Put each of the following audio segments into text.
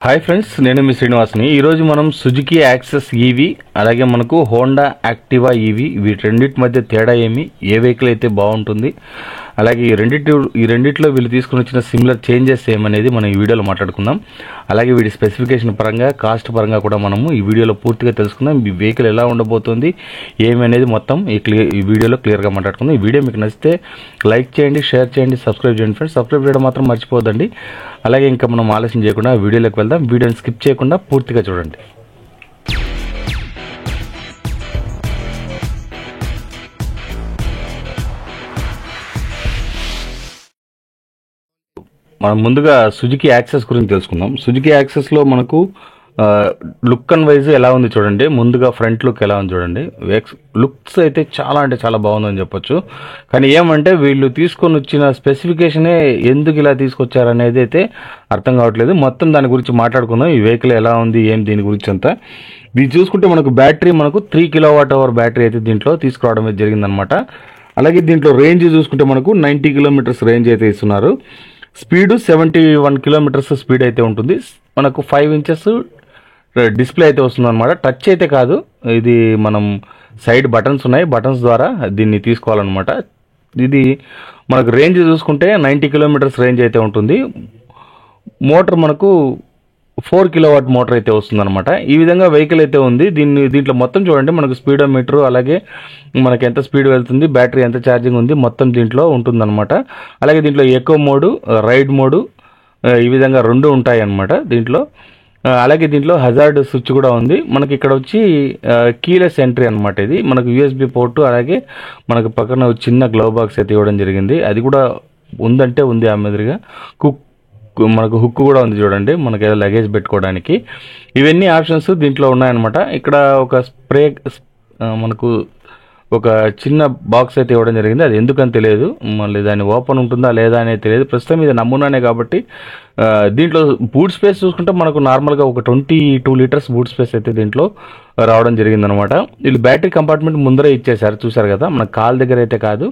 Hi friends, నేను మీ శ్రీనివాస్ని. ఈరోజు మనం సుజుకి యాక్సెస్ ఈవీ అలాగే మనకు హోండా యాక్టివా ఈవీ వీటి రెండింటి మధ్య తేడా ఏమి, ఏ వెహికల్ అయితే బాగుంటుంది, అలాగే ఈ రెండిట్లో వీళ్ళు తీసుకుని వచ్చిన సిమిలర్ చేంజెస్ ఏమనేది మనం ఈ వీడియోలో మాట్లాడుకుందాం. అలాగే వీటి స్పెసిఫికేషన్ పరంగా, కాస్ట్ పరంగా కూడా మనము ఈ వీడియోలో పూర్తిగా తెలుసుకుందాం. ఈ వెహికల్ ఎలా ఉండబోతుంది ఏమి అనేది మొత్తం ఈ వీడియోలో క్లియర్గా మాట్లాడుకుందాం. ఈ వీడియో మీకు నచ్చితే లైక్ చేయండి, షేర్ చేయండి, సబ్స్క్రైబ్ చేయండి ఫ్రెండ్స్. సబ్స్క్రైబ్ చేయడం మాత్రం మర్చిపోవద్దండి. అలాగే ఇంకా మనం ఆలస్యం చేయకుండా వీడియోలోకి వెళ్దాం. వీడియోని స్కిప్ చేయకుండా పూర్తిగా చూడండి. మనం ముందుగా సుజుకి యాక్సెస్ గురించి తెలుసుకుందాం. సుజుకి యాక్సెస్లో మనకు లుక్ అండ్ వైజ్ ఎలా ఉంది చూడండి. ముందుగా ఫ్రంట్ లుక్ ఎలా ఉంది చూడండి. లుక్స్ అయితే చాలా అంటే చాలా బాగుందని చెప్పొచ్చు. కానీ ఏమంటే వీళ్ళు తీసుకొని వచ్చిన స్పెసిఫికేషనే ఎందుకు ఇలా తీసుకొచ్చారనేది అయితే అర్థం కావట్లేదు. మొత్తం దాని గురించి మాట్లాడుకుందాం. ఈ వెహికల్ ఎలా ఉంది, ఏం దీని గురించి అంతా. ఇది చూసుకుంటే మనకు బ్యాటరీ 3 kWh బ్యాటరీ అయితే దీంట్లో తీసుకురావడం అయితే జరిగిందనమాట. అలాగే దీంట్లో రేంజ్ చూసుకుంటే మనకు 90 కిలోమీటర్స్ రేంజ్ అయితే ఇస్తున్నారు. స్పీడ్ 71 కిలోమీటర్స్ స్పీడ్ అయితే ఉంటుంది. మనకు 5 ఇంచెస్ డిస్ప్లే అయితే వస్తుంది అనమాట. టచ్ అయితే కాదు, ఇది మనం సైడ్ బటన్స్ ఉన్నాయి, బటన్స్ ద్వారా దీన్ని తీసుకోవాలన్నమాట. ఇది మనకు రేంజ్ చూసుకుంటే 90 కిలోమీటర్స్ రేంజ్ అయితే ఉంటుంది. మోటార్ మనకు 4 కిలోవాట్ మోటార్ అయితే వస్తుందన్నమాట. ఈ విధంగా వెహికల్ అయితే ఉంది. దీంట్లో మొత్తం చూడండి, మనకు స్పీడోమీటర్, అలాగే మనకి ఎంత స్పీడ్ వెళ్తుంది, బ్యాటరీ ఎంత ఛార్జింగ్ ఉంది, మొత్తం దీంట్లో ఉంటుందన్నమాట. అలాగే దీంట్లో ఎకో మోడు, రైడ్ మోడు, ఈ విధంగా 2 ఉంటాయి అన్నమాట దీంట్లో. అలాగే దీంట్లో హజార్డ్ స్విచ్ కూడా ఉంది. మనకి ఇక్కడ వచ్చి కీలెస్ ఎంట్రీ అనమాట. ఇది మనకు యూఎస్బి పోర్టు, అలాగే మనకు పక్కన చిన్న గ్లవ్ బాక్స్ అయితే ఇవ్వడం జరిగింది. అది కూడా ఉందంటే ఉంది. ఆ మాదిరిగా మనకు హుక్ కూడా ఉంది చూడండి, మనకి ఏదో లగేజ్ పెట్టుకోవడానికి. ఇవన్నీ ఆప్షన్స్ దీంట్లో ఉన్నాయన్నమాట. ఇక్కడ ఒక స్ప్రే, మనకు ఒక చిన్న బాక్స్ అయితే ఇవ్వడం జరిగింది. అది ఎందుకని తెలియదు, మళ్ళీ దాన్ని ఓపెన్ ఉంటుందా లేదా అనేది తెలియదు. ప్రస్తుతం ఇది నమూనానే కాబట్టి. దీంట్లో బూట్ స్పేస్ చూసుకుంటే మనకు నార్మల్గా ఒక 22 లీటర్స్ బూట్ స్పేస్ అయితే దీంట్లో రావడం జరిగిందనమాట. వీళ్ళు బ్యాటరీ కంపార్ట్మెంట్ ముందరే ఇచ్చేసారు, చూసారు కదా. మన కాల్ దగ్గర అయితే కాదు,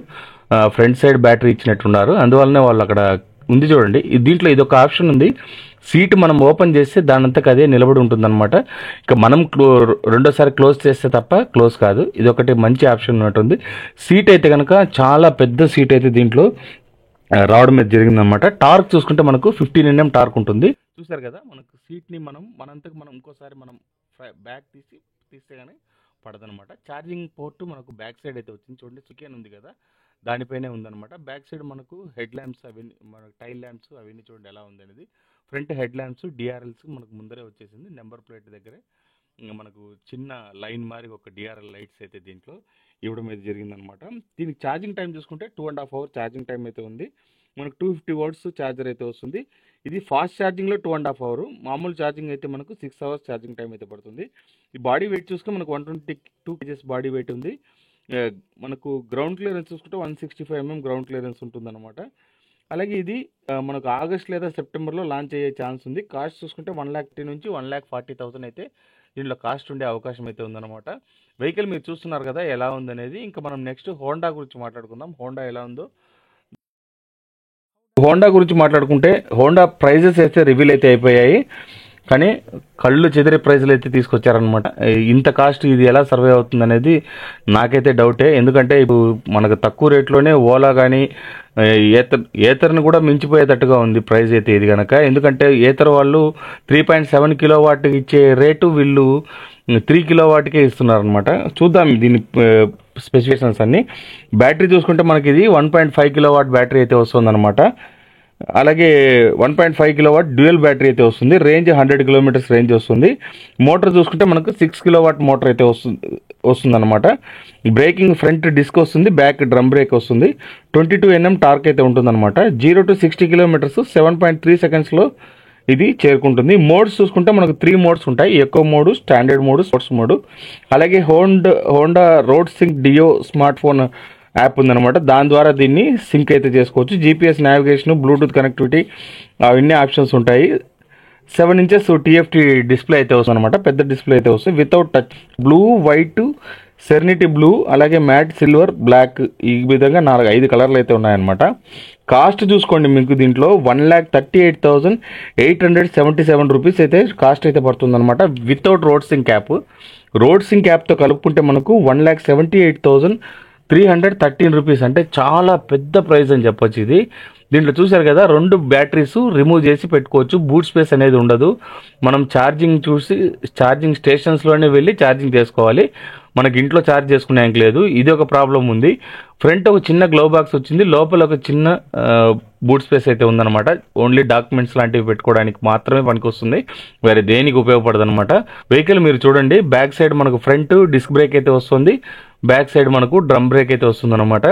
ఫ్రంట్ సైడ్ బ్యాటరీ ఇచ్చినట్టున్నారు. అందువల్లనే వాళ్ళు అక్కడ ఉంది చూడండి. దీంట్లో ఇది ఒక ఆప్షన్ ఉంది. సీట్ మనం ఓపెన్ చేస్తే దానంతకు అదే నిలబడి ఉంటుందన్నమాట. ఇక మనం రెండోసారి క్లోజ్ చేస్తే తప్ప క్లోజ్ కాదు. ఇది ఒకటి మంచి ఆప్షన్ ఉన్నట్టుంది. సీట్ అయితే కనుక చాలా పెద్ద సీట్ అయితే దీంట్లో రావడం అయితే జరిగిందనమాట. టార్క్ చూసుకుంటే మనకు 15 Nm టార్క్ ఉంటుంది. చూసారు కదా, మనకు సీట్ని మనంతకు మనం ఇంకోసారి మనం బ్యాక్ తీస్తే కానీ పడదనమాట. ఛార్జింగ్ పోర్టు మనకు బ్యాక్ సైడ్ అయితే వచ్చింది చూడండి. చికెన్ ఉంది కదా, దానిపైనే ఉందన్నమాట. బ్యాక్ సైడ్ మనకు హెడ్ ల్యాంప్స్, అవన్నీ మనకు టైల్ ల్యాంప్స్ అవన్నీ చూడండి ఎలా ఉంది అనేది. ఫ్రంట్ హెడ్ ల్యాంప్స్, డిఆర్ఎల్స్ మనకు ముందరే వచ్చేసింది. నెంబర్ ప్లేట్ దగ్గరే మనకు చిన్న లైన్ మారి ఒక డిఆర్ఎల్ లైట్స్ అయితే దీంట్లో ఇవ్వడం అయితే జరిగిందనమాట. దీనికి ఛార్జింగ్ టైం చూసుకుంటే 2.5 hours ఛార్జింగ్ టైం అయితే ఉంది. మనకు 250 watts ఛార్జర్ అయితే వస్తుంది. ఇది ఫాస్ట్ ఛార్జింగ్లో 2.5 hours, మామూలు ఛార్జింగ్ అయితే మనకు 6 hours ఛార్జింగ్ టైం అయితే పడుతుంది. ఈ బాడీ వెయిట్ చూసుకుంటే మనకు 122 kgs బాడీ వెయిట్ ఉంది. మనకు గ్రౌండ్ క్లియరెన్స్ చూసుకుంటే 165 mm గ్రౌండ్ క్లియరెన్స్ ఉంటుందన్నమాట. అలాగే ఇది మనకు ఆగస్ట్ లేదా సెప్టెంబర్లో లాంచ్ అయ్యే ఛాన్స్ ఉంది. కాస్ట్ చూసుకుంటే 1,10,000 నుంచి 1,40,000 అయితే దీంట్లో కాస్ట్ ఉండే అవకాశం అయితే ఉందన్నమాట. వెహికల్ మీరు చూస్తున్నారు కదా ఎలా ఉందనేది. ఇంకా మనం నెక్స్ట్ హోండా గురించి మాట్లాడుకుందాం. హోండా ఎలా ఉందో. హోండా గురించి మాట్లాడుకుంటే హోండా ప్రైజెస్ అయితే రివీల్ అయితే అయిపోయాయి, కానీ కళ్ళు చెదిరే ప్రైజులు అయితే తీసుకొచ్చారనమాట. ఇంత కాస్ట్ ఇది ఎలా సర్వే అవుతుంది అనేది నాకైతే డౌటే. ఎందుకంటే ఇప్పుడు మనకు తక్కువ రేట్లోనే ఓలా కానీ ఏతర్ని కూడా మించిపోయేటట్టుగా ఉంది ప్రైస్ అయితే ఇది కనుక. ఎందుకంటే ఏతర్ వాళ్ళు 3.7 kW ఇచ్చే రేటు వీళ్ళు 3 kWకే ఇస్తున్నారనమాట. చూద్దాం దీని స్పెసిఫికేషన్స్ అన్ని. బ్యాటరీ చూసుకుంటే మనకి ఇది 1.5 kW బ్యాటరీ అయితే వస్తుందన్నమాట. అలాగే 1.5 kW డ్యూయల్ బ్యాటరీ అయితే వస్తుంది. రేంజ్ 100 కిలోమీటర్స్ రేంజ్ వస్తుంది. మోటార్ చూసుకుంటే మనకు 6 kW మోటార్ అయితే వస్తుందన్నమాట. బ్రేకింగ్ ఫ్రంట్ డిస్క్ వస్తుంది, బ్యాక్ డ్రమ్ బ్రేక్ వస్తుంది. 22 Nm టార్క్ అయితే ఉంటుందన్నమాట. 0 to 60 kilometers 7.3 secondsలో ఇది చేరుకుంటుంది. మోడ్స్ చూసుకుంటే మనకు 3 మోడ్స్ ఉంటాయి. Eco mode, standard mode, sports mode. అలాగే Honda road sync Dio smartphone app ఉందన్నమాట. దాని ద్వారా దీన్ని సింక్ అయితే చేసుకోవచ్చు. జీపీఎస్ నావిగేషన్, బ్లూటూత్ కనెక్టివిటీ, అవన్నీ ఆప్షన్స్ ఉంటాయి. 7 ఇంచెస్ TFT డిస్ప్లే అయితే వస్తుంది అనమాట, పెద్ద డిస్ప్లే అయితే వస్తుంది without touch. Blue, white, serenity blue, అలాగే మ్యాట్ సిల్వర్, బ్లాక్, ఈ విధంగా 5 కలర్లు అయితే ఉన్నాయన్నమాట. కాస్ట్ చూసుకోండి, మీకు దీంట్లో 1,38,877 రూపీస్ అయితే కాస్ట్ అయితే పడుతుంది అనమాట without road sink cap. Road sink క్యాప్తో కలుపుకుంటే మనకు 1,78,313 రూపీస్, అంటే చాలా పెద్ద ప్రైస్ అని చెప్పొచ్చు ఇది. దీంట్లో చూసారు కదా 2 బ్యాటరీస్ రిమూవ్ చేసి పెట్టుకోవచ్చు, బూట్ స్పేస్ అనేది ఉండదు. మనం ఛార్జింగ్ స్టేషన్స్లోనే వెళ్ళి ఛార్జింగ్ చేసుకోవాలి, మనకి ఇంట్లో ఛార్జ్ చేసుకునేందుకు లేదు. ఇది ఒక ప్రాబ్లం ఉంది. ఫ్రంట్ ఒక చిన్న గ్లో బాక్స్ వచ్చింది, లోపల ఒక చిన్న బూట్ స్పేస్ అయితే ఉందన్నమాట. ఓన్లీ డాక్యుమెంట్స్ లాంటివి పెట్టుకోవడానికి మాత్రమే పనికొస్తుంది, వేరే దేనికి ఉపయోగపడదు అనమాట. వెహికల్ మీరు చూడండి, బ్యాక్ సైడ్ మనకు ఫ్రంట్ డిస్క్ బ్రేక్ అయితే వస్తుంది, బ్యాక్ సైడ్ మనకు డ్రమ్ బ్రేక్ అయితే వస్తుంది అనమాట.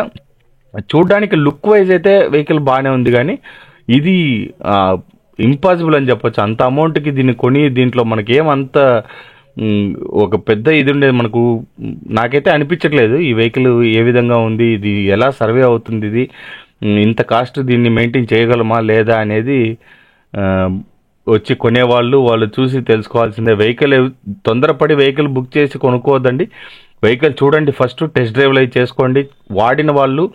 చూడడానికి లుక్ వైజ్ అయితే వెహికల్ బాగానే ఉంది, కానీ ఇది ఇంపాసిబుల్ అని చెప్పొచ్చు. అంత అమౌంట్కి దీన్ని కొని దీంట్లో మనకి ఏమంత ఒక పెద్ద ఇది ఉండేది మనకు నాకైతే అనిపించట్లేదు. ఈ వెహికల్ ఏ విధంగా ఉంది, ఇది ఎలా సర్వే అవుతుంది, ఇది ఇంత కాస్ట్ దీన్ని మెయింటైన్ చేయగలమా లేదా అనేది వచ్చి వాళ్ళు చూసి తెలుసుకోవాల్సిందే. వెహికల్ తొందరపడి వెహికల్ బుక్ చేసి కొనుక్కోవద్దండి. వెహికల్ చూడండి, ఫస్ట్ టెస్ట్ డ్రైవ్లు అవి చేసుకోండి. వాడిన వాళ్ళు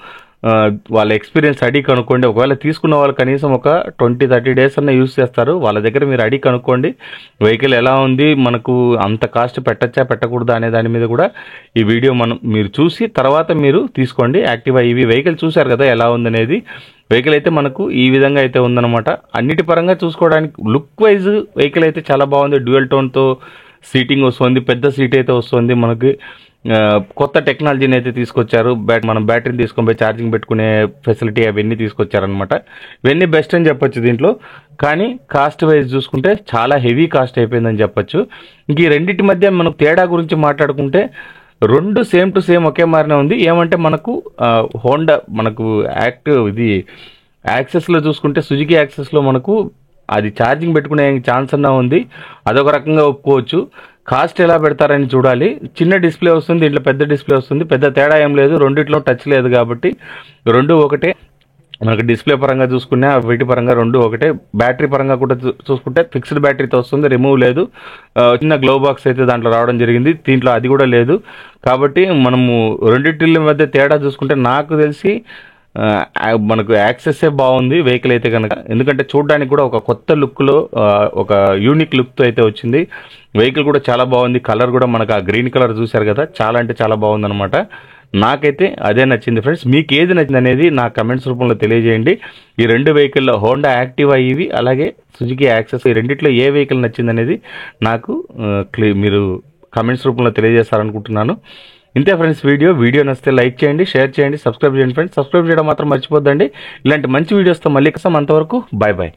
వాళ్ళ ఎక్స్పీరియన్స్ అడిగి కనుక్కోండి. ఒకవేళ తీసుకున్న వాళ్ళు కనీసం ఒక 20-30 డేస్ అన్న యూస్ చేస్తారు, వాళ్ళ దగ్గర మీరు అడిగి కనుక్కోండి వెహికల్ ఎలా ఉంది, మనకు అంత కాస్ట్ పెట్టచ్చా పెట్టకూడదా అనే దాని మీద కూడా ఈ వీడియో మీరు చూసి తర్వాత మీరు తీసుకోండి. యాక్టివా EV వెహికల్ చూశారు కదా ఎలా ఉందనేది. వెహికల్ అయితే మనకు ఈ విధంగా అయితే ఉందన్నమాట. అన్నిటి పరంగా చూసుకోవడానికి లుక్ వైజ్ వెహికల్ అయితే చాలా బాగుంది. డ్యూయల్ టోన్తో సీటింగ్ వస్తుంది, పెద్ద సీట్ అయితే వస్తుంది. మనకి కొత్త టెక్నాలజీని అయితే తీసుకొచ్చారు. మనం బ్యాటరీని తీసుకొని పోయి ఛార్జింగ్ పెట్టుకునే ఫెసిలిటీ అవన్నీ తీసుకొచ్చారనమాట. ఇవన్నీ బెస్ట్ అని చెప్పొచ్చు దీంట్లో. కానీ కాస్ట్ వైజ్ చూసుకుంటే చాలా హెవీ కాస్ట్ అయిపోయిందని చెప్పొచ్చు. ఇంక ఈ రెండింటి మధ్య మనకు తేడా గురించి మాట్లాడుకుంటే 2 same to same okay Marine ఉంది. ఏమంటే మనకు హోండా మనకు యాక్సెస్లో చూసుకుంటే సుజుకి యాక్సెస్లో మనకు అది ఛార్జింగ్ పెట్టుకునే ఛాన్స్ అన్నా ఉంది, అదొక రకంగా ఒప్పుకోవచ్చు. కాస్ట్ ఎలా పెడతారని చూడాలి. చిన్న డిస్ప్లే వస్తుంది, దీంట్లో పెద్ద డిస్ప్లే వస్తుంది, పెద్ద తేడా ఏం లేదు, రెండిట్లో టచ్ లేదు కాబట్టి 2 ఒకటే. మనకు డిస్ప్లే పరంగా చూసుకున్నా వీటి పరంగా 2 ఒకటే. బ్యాటరీ పరంగా కూడా చూసుకుంటే ఫిక్స్డ్ బ్యాటరీతో వస్తుంది, రిమూవ్ లేదు. చిన్న గ్లో బాక్స్ అయితే దాంట్లో రావడం జరిగింది, దీంట్లో అది కూడా లేదు. కాబట్టి మనము రెండింటి మధ్య తేడా చూసుకుంటే నాకు తెలిసి మనకు యాక్సెస్సే బాగుంది వెహికల్ అయితే కనుక. ఎందుకంటే చూడడానికి కూడా ఒక కొత్త లుక్లో ఒక యూనిక్ లుక్తో అయితే వచ్చింది. వెహికల్ కూడా చాలా బాగుంది. కలర్ కూడా మనకు ఆ గ్రీన్ కలర్ చూశారు కదా, చాలా అంటే చాలా బాగుంది అనమాట. నాకైతే అదే నచ్చింది ఫ్రెండ్స్. మీకు ఏది నచ్చింది అనేది నా కమెంట్స్ రూపంలో తెలియజేయండి. ఈ 2 వెహికల్లో హోండా యాక్టివా EV అలాగే సుజుకి యాక్సెస్, ఈ రెండిట్లో ఏ వెహికల్ నచ్చింది అనేది నాకు మీరు కమెంట్స్ రూపంలో తెలియజేస్తారనుకుంటున్నాను. ఇంతే ఫ్రెండ్స్ వీడియో నచ్చితే లైక్ చేయండి, షేర్ చేయండి, సబ్స్క్రైబ్ చేయండి ఫ్రెండ్స్. సబ్స్క్రైబ్ చేయడం మాత్రం మర్చిపోద్దండి. ఇలాంటి మంచి వీడియోస్తో మళ్ళీ కోసం, అంతవరకు బాయ్ బాయ్.